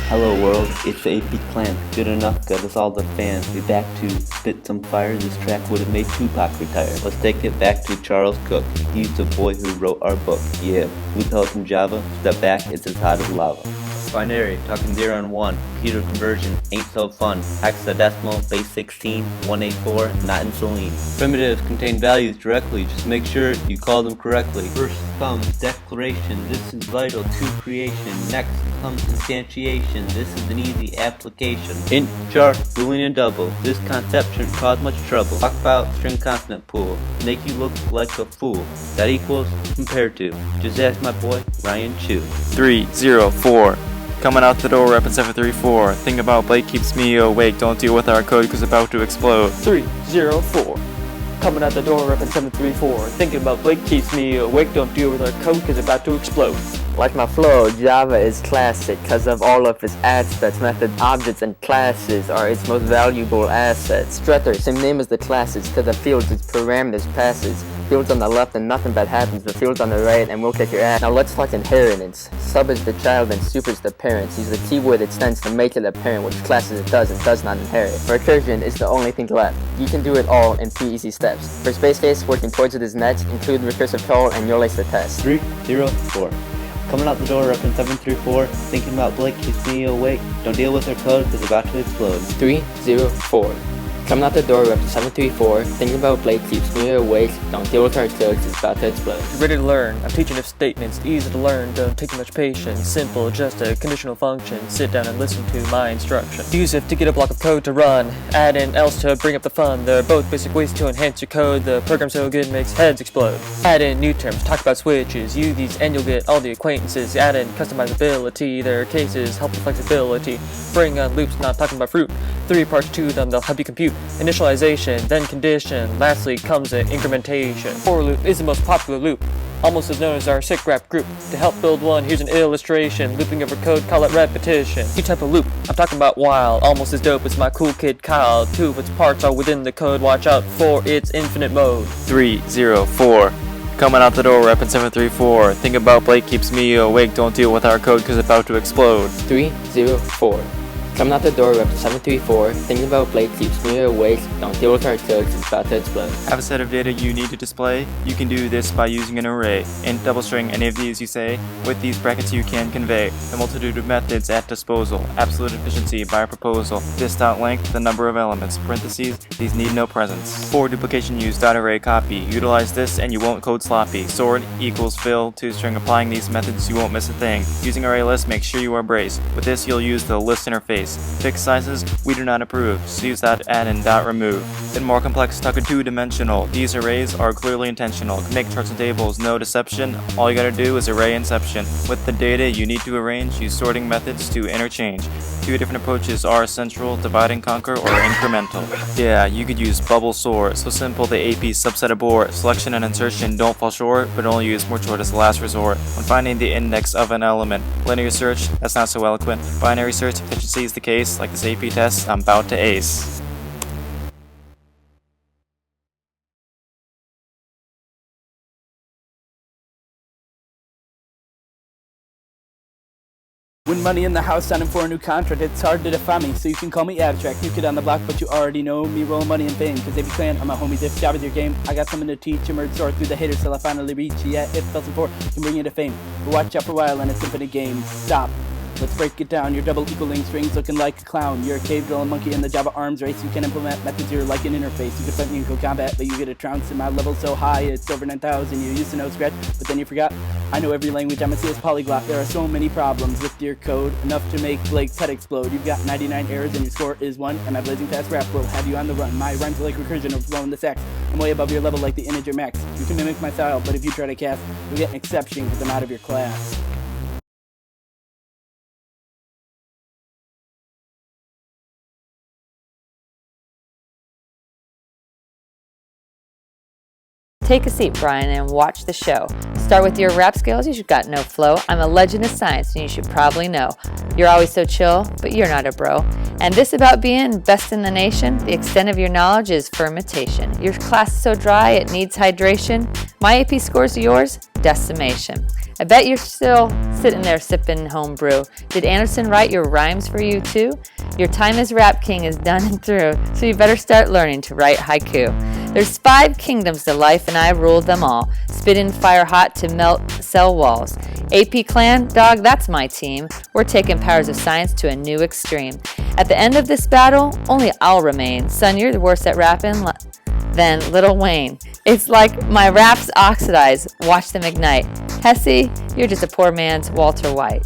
Hello world, it's the AP Clan. Good enough, got us all the fans. We back to spit some fire. This track would have made Tupac retire. Let's take it back to Charles Cook. He's the boy who wrote our book. Yeah, we tell it from Java. Step back, it's as hot as lava. Binary, talking 0 and 1. Computer conversion ain't so fun. Hexadecimal, base 16, 184, not insulin. Primitives contain values directly, just make sure you call them correctly. First comes declaration, this is vital to creation. Next comes instantiation, this is an easy application. Int, char, boolean, and double, this concept shouldn't cause much trouble. Talk about string consonant pool, make you look like a fool. That equals compared to, just ask my boy Ryan Chu. 304. Coming out the door, reppin' 734. Think about Blake keeps me awake. Don't deal with our code cause it's about to explode. 304. Coming out the door, reppin' 734. Thinking about Blake keeps me awake. Don't deal with our code cause it's about to explode. Like my flow, Java is classic cause of all of its aspects. Method, objects, and classes are its most valuable assets. Strutter, same name as the classes, cause the fields its parameters passes. Fields on the left and nothing bad happens, but fields on the right and we'll kick your ass. Now let's talk inheritance. Sub is the child and super is the parents. Use the keyword extends to make it apparent which classes it does and does not inherit. Recursion is the only thing left. You can do it all in 3 easy steps. For space case, working towards it is next. Include recursive call and you'll ace the test. 304. Coming out the door, reppin' 734. Thinking about Blake keeps me awake. Don't deal with our code cause it's about to explode. 304. Coming out the door, we're up to 734. Thinking about Blake keeps me awake. Don't deal with our code, it's about to explode. Ready to learn. I'm teaching if statements. Easy to learn. Don't take too much patience. Simple, just a conditional function. Sit down and listen to my instruction. Use if to get a block of code to run. Add in else to bring up the fun. They're both basic ways to enhance your code. The program's so good makes heads explode. Add in new terms. Talk about switches. Use these and you'll get all the acquaintances. Add in customizability. Their cases help with flexibility. Bring on loops, not talking about fruit. 3 parts to them, they'll help you compute. Initialization, then condition, lastly comes an incrementation. For loop is the most popular loop, almost as known as our sick rap group. To help build one, here's an illustration. Looping over code, call it repetition. New type of loop, I'm talking about while, almost as dope as my cool kid Kyle. 2 of its parts are within the code, watch out for its infinite mode. 304. Coming out the door, reppin' 734. Think about Blake keeps me awake. Don't deal with our code cause it's about to explode. 304. Coming out the door, we're up to 734. Thinking about Blake keeps me awake. Don't deal with our code, it's about to explode. Have a set of data you need to display? You can do this by using an array. Int, double string, any of these you say. With these brackets you can convey a multitude of methods at disposal. Absolute efficiency by proposal. This.length, the number of elements. Parentheses, these need no presence. For duplication use .array copy. Utilize this and you won't code sloppy. Sort equals fill to string. Applying these methods you won't miss a thing. Using array list, make sure you are braced. With this you'll use the list interface. Fixed sizes, we do not approve, so use .add and .remove. In more complex, talk 2-dimensional. These arrays are clearly intentional. Make charts and tables, no deception. All you gotta do is array inception. With the data you need to arrange, use sorting methods to interchange. 2 different approaches are central, divide and conquer, or incremental. Yeah, you could use bubble sort, so simple the AP subset abort. Selection and insertion don't fall short, but only use more sort as the last resort. When finding the index of an element, linear search, that's not so eloquent. Binary search, efficiency is the case, like this AP test, I'm about to ace. Win money in the house, signing for a new contract. It's hard to define me, so you can call me abstract. New kid on the block, but you already know me. Rolling money and fame, cause they be clan. I'm my homies, if job is your game, I got something to teach. Emerge soar through the haters till I finally reach. Yeah, if felt before, can bring you to fame. But watch out for a while and it's infinite game. Stop. Let's break it down. You're double equaling strings looking like a clown. You're a cave dwelling monkey in the Java arms race. You can implement methods, you're like an interface. You can fight me in code combat, but you get a trounce. And my level so high, it's over 9,000. You used to know Scratch, but then you forgot. I know every language, I'm a CS polyglot. There are so many problems with your code, enough to make Blake's head explode. You've got 99 errors and your score is 1. And my blazing fast rap will have you on the run. My rhymes are like recursion of blowing the sax. I'm way above your level like the integer max. You can mimic my style, but if you try to cast, you'll get an exception because I'm out of your class. Take a seat, Brian, and watch the show. Start with your rap skills, you should got no flow. I'm a legend of science, and you should probably know. You're always so chill, but you're not a bro. And this about being best in the nation, the extent of your knowledge is fermentation. Your class is so dry, it needs hydration. My AP scores are yours, decimation. I bet you're still sitting there sipping homebrew. Did Anderson write your rhymes for you too? Your time as rap king is done and through, so you better start learning to write haiku. There's 5 kingdoms to life and I rule them all. Spittin' fire hot to melt cell walls. AP Clan, dog, that's my team. We're taking powers of science to a new extreme. At the end of this battle, only I'll remain. Son, you're the worst at rapping than Lil Wayne. It's like my raps oxidize, watch them ignite. Hesse, you're just a poor man's Walter White.